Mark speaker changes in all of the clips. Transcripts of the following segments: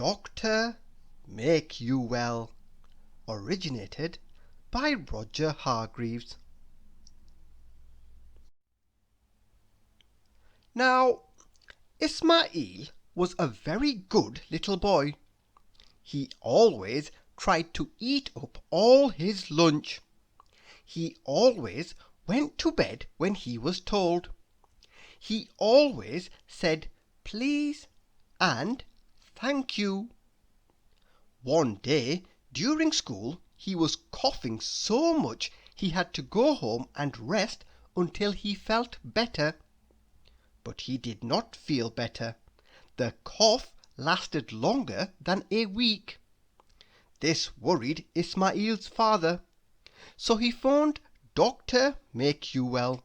Speaker 1: Doctor Makeyouwell, originated by Roger Hargreaves. Now, Ismaeel was a very good little boy. He always tried to eat up all his lunch. He always went to bed when he was told. He always said please and thank you. One day during school he was coughing so much he had to go home and rest until he felt better. But he did not feel better. The cough lasted longer than a week. This worried Ismaeel's father, so he phoned Doctor Makeyouwell.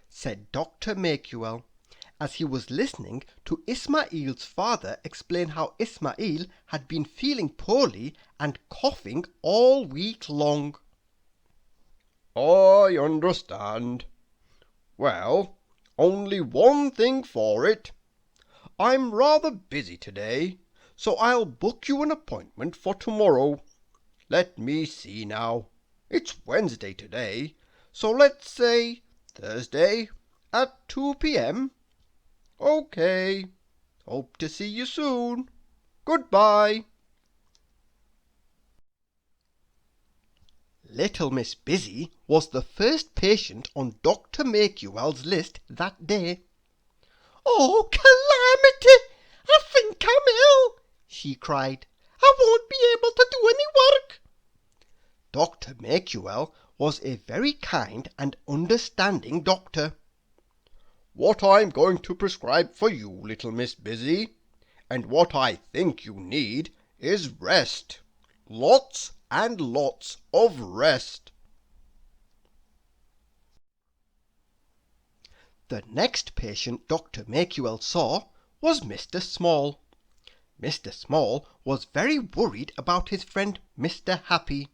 Speaker 1: Said Doctor Makeyouwell, as he was listening to Ismaeel's father explain how Ismaeel had been feeling poorly and coughing all week long.
Speaker 2: I understand. Well, only one thing for it. I'm rather busy today, so I'll book you an appointment for tomorrow. Let me see now. It's Wednesday today, so let's say Thursday at 2 p.m. Okay. Hope to see you soon. Goodbye.
Speaker 1: Little Miss Busy was the first patient on Dr. Makeyouwell's list that day.
Speaker 3: "Oh, calamity! I think I'm ill," she cried. "I won't be able to do any work."
Speaker 1: Dr. Makeyouwell was a very kind and understanding doctor.
Speaker 2: What I'm going to prescribe for you, little Miss Busy, and what I think you need, is rest. Lots and lots of rest.
Speaker 1: The next patient Dr. Makeyouwell saw was Mr. Small. Mr. Small was very worried about his friend Mr. Happy.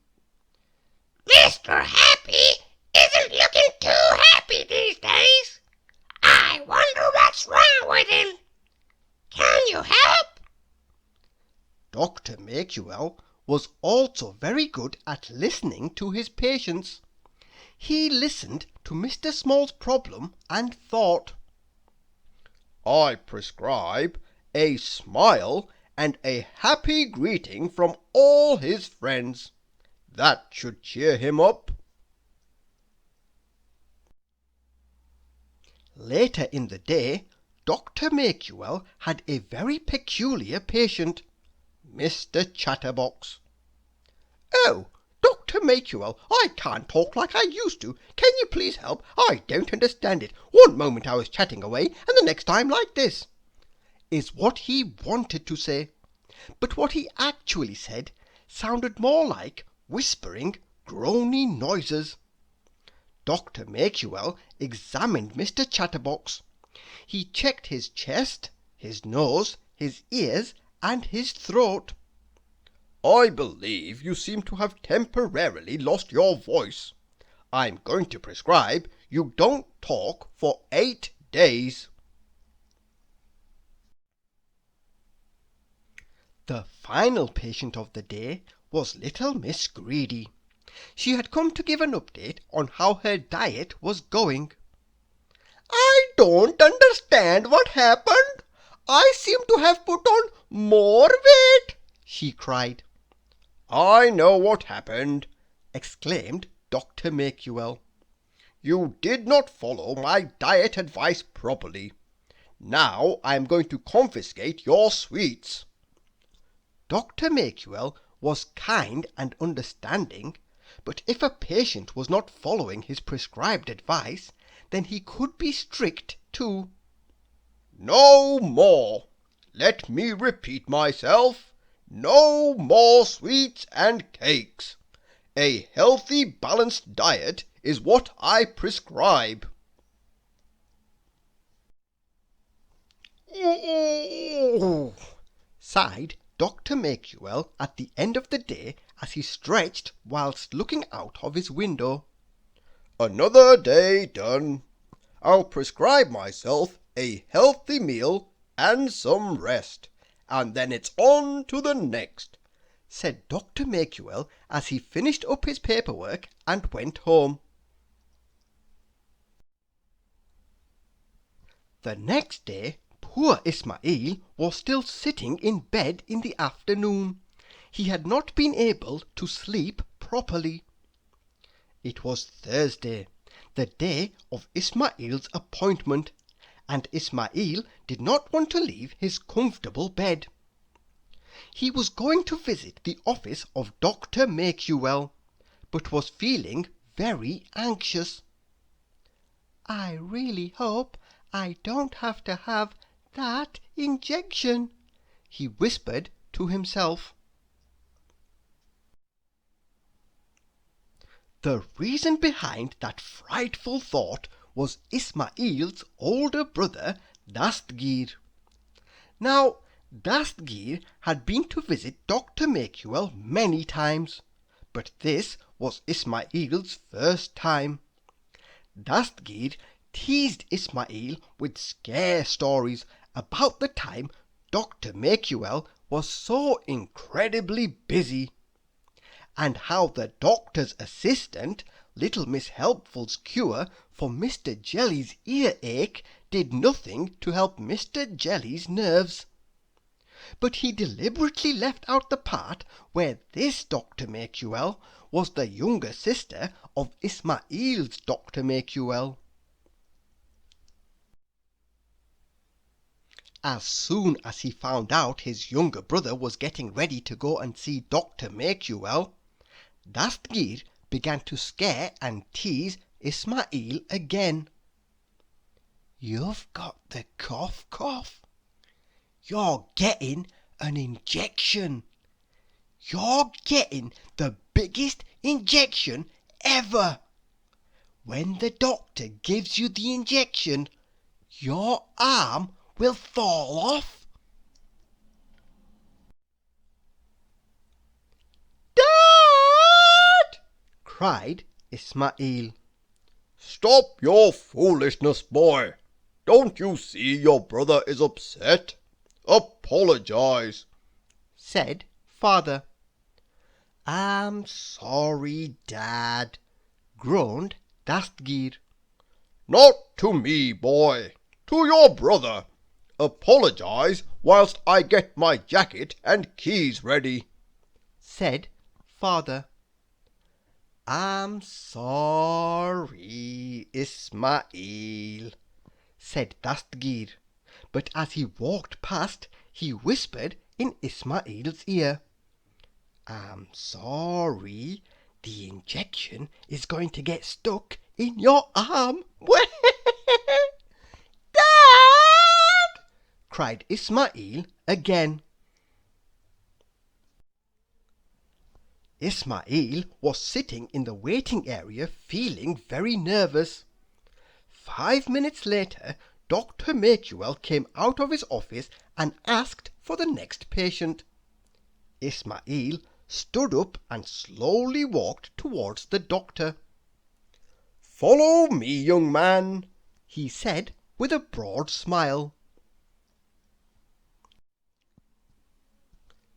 Speaker 4: Mr. Happy isn't looking too happy these days. I wonder what's wrong with him. Can you help?
Speaker 1: Dr. Makeyouwell was also very good at listening to his patients. He listened to Mr. Small's problem and thought,
Speaker 2: I prescribe a smile and a happy greeting from all his friends. That should cheer him up.
Speaker 1: Later in the day, Dr. Makeyouwell had a very peculiar patient, Mr. Chatterbox.
Speaker 3: "Oh, Dr. Makeyouwell, I can't talk like I used to. Can you please help? I don't understand it. One moment I was chatting away, and the next time like this,"
Speaker 1: is what he wanted to say. But what he actually said sounded more like whispering, groany noises. Dr. Makeyouwell examined Mr. Chatterbox. He checked his chest, his nose, his ears, and his throat.
Speaker 2: I believe you seem to have temporarily lost your voice. I'm going to prescribe you don't talk for 8 days.
Speaker 1: The final patient of the day was little Miss Greedy. She had come to give an update on how her diet was going.
Speaker 3: "I don't understand what happened. I seem to have put on more weight," she cried.
Speaker 2: I know what happened,
Speaker 1: exclaimed Dr. Makeyouwell.
Speaker 2: You did not follow my diet advice properly. Now I am going to confiscate your sweets.
Speaker 1: Dr. Makeyouwell was kind and understanding, but if a patient was not following his prescribed advice, then he could be strict too.
Speaker 2: No more. Let me repeat myself. No more sweets and cakes. A healthy, balanced diet is what I prescribe.
Speaker 1: Sighed Dr. Makeyouwell at the end of the day as he stretched whilst looking out of his window.
Speaker 2: Another day done. I'll prescribe myself a healthy meal and some rest, and then it's on to the next,"
Speaker 1: said Dr. Makeyouwell as he finished up his paperwork and went home. The next day, poor Ismaeel was still sitting in bed in the afternoon. He had not been able to sleep properly. It was Thursday, the day of Ismaeel's appointment, and Ismaeel did not want to leave his comfortable bed. He was going to visit the office of Doctor Makeyouwell, but was feeling very anxious. "I really hope I don't have to have that injection," he whispered to himself. The reason behind that frightful thought was Ismaeel's older brother, Dastgeer. Now, Dastgeer had been to visit Doctor Makeyouwell many times, but this was Ismaeel's first time. Dastgeer teased Ismaeel with scare stories about the time Doctor Makeyouwell was so incredibly busy, and how the doctor's assistant, little Miss Helpful's cure for Mr. Jelly's earache, did nothing to help Mr. Jelly's nerves. But he deliberately left out the part where this Doctor Makeyouwell was the younger sister of Ismaeel's Doctor Makeyouwell. As soon as he found out his younger brother was getting ready to go and see Doctor Makeyouwell, Dastgeer began to scare and tease Ismaeel again. "You've got the cough. You're getting an injection. You're getting the biggest injection ever. When the doctor gives you the injection, your arm will fall off." "Dad!" cried Ismaeel.
Speaker 2: "Stop your foolishness, boy. Don't you see your brother is upset? Apologize,"
Speaker 1: said father. "I'm sorry, Dad," groaned Dastgeer.
Speaker 2: "Not to me, boy. To your brother. Apologize whilst I get my jacket and keys ready,"
Speaker 1: said father. "I'm sorry, Ismaeel," said Dastgeer, but as he walked past he whispered in Ismaeel's ear, "I'm sorry, the injection is going to get stuck in your arm." "Dad!" cried Ismaeel again. Ismaeel was sitting in the waiting area feeling very nervous. 5 minutes later, Doctor Makeyouwell came out of his office and asked for the next patient. Ismaeel stood up and slowly walked towards the doctor.
Speaker 2: "Follow me, young man,"
Speaker 1: he said with a broad smile.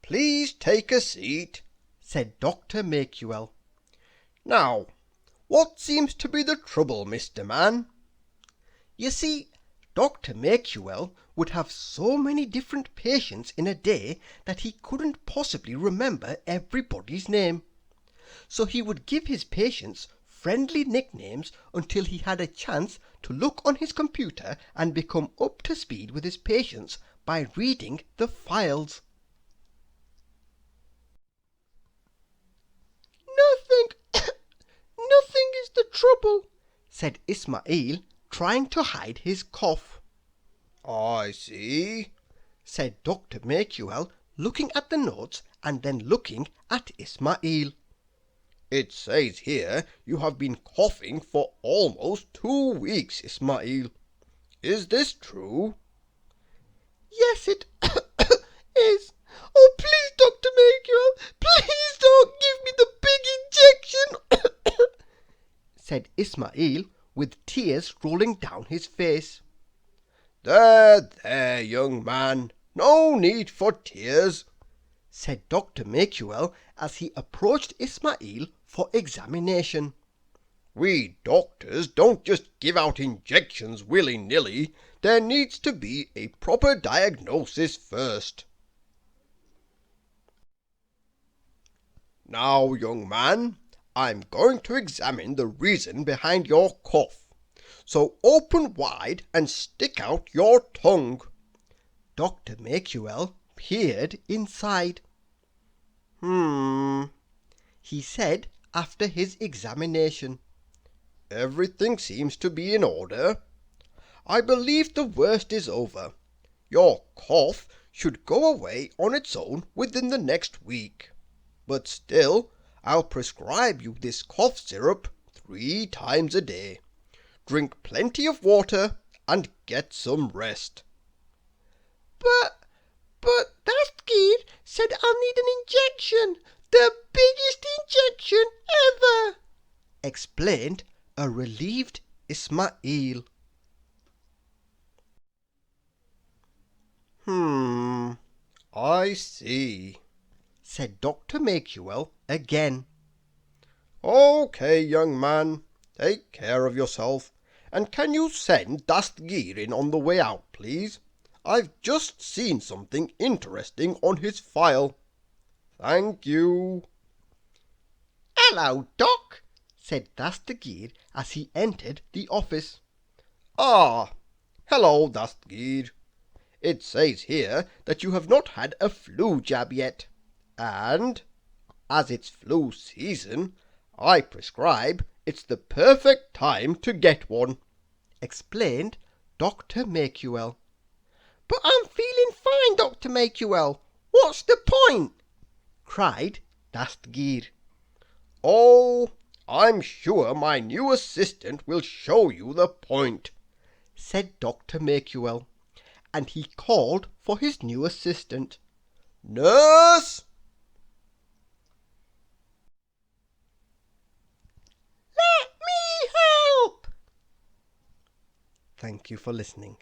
Speaker 2: "Please take a seat,"
Speaker 1: said Doctor Makeyouwell.
Speaker 2: "Now, what seems to be the trouble, Mr. Man?"
Speaker 1: You see, Doctor Makeyouwell would have so many different patients in a day that he couldn't possibly remember everybody's name. So he would give his patients friendly nicknames until he had a chance to look on his computer and become up to speed with his patients by reading the files. Nothing is the trouble," said Ismaeel, trying to hide his cough.
Speaker 2: "I see,"
Speaker 1: said Doctor Makeyouwell, looking at the notes and then looking at Ismaeel.
Speaker 2: "It says here you have been coughing for almost 2 weeks, Ismaeel. Is this true?"
Speaker 1: "Yes, it is. Oh, please, Doctor Makeyouwell, please don't give me the big injection," said Ismaeel with tears rolling down his face.
Speaker 2: There, young man, no need for tears,
Speaker 1: said Dr. Makeyouwell as he approached Ismaeel for examination.
Speaker 2: We doctors don't just give out injections willy-nilly. There needs to be a proper diagnosis first. Now, young man, I'm going to examine the reason behind your cough. So open wide and stick out your tongue.
Speaker 1: Dr. Makeyouwell peered inside. He said after his examination.
Speaker 2: Everything seems to be in order. I believe the worst is over. Your cough should go away on its own within the next week. But still, I'll prescribe you this cough syrup 3 times a day. Drink plenty of water and get some rest.
Speaker 3: But Dastgeer said I'll need an injection. The biggest injection ever,
Speaker 1: explained a relieved Ismaeel.
Speaker 2: I see,
Speaker 1: said Dr. Makeyouwell again.
Speaker 2: Okay, young man, take care of yourself. And can you send Dastgeer in on the way out, please? I've just seen something interesting on his file. Thank you.
Speaker 3: Hello, Doc,
Speaker 1: said Dastgeer as he entered the office.
Speaker 2: Ah, hello, Dastgeer. It says here that you have not had a flu jab yet, and, as it's flu season, I prescribe it's the perfect time to get one,
Speaker 1: explained Dr. Makeyouwell.
Speaker 3: But I'm feeling fine, Dr. Makeyouwell. What's the point?
Speaker 1: cried Dastgeer.
Speaker 2: Oh, I'm sure my new assistant will show you the point,
Speaker 1: said Dr. Makeyouwell, and he called for his new assistant.
Speaker 2: Nurse!
Speaker 3: Let me help!
Speaker 1: Thank you for listening.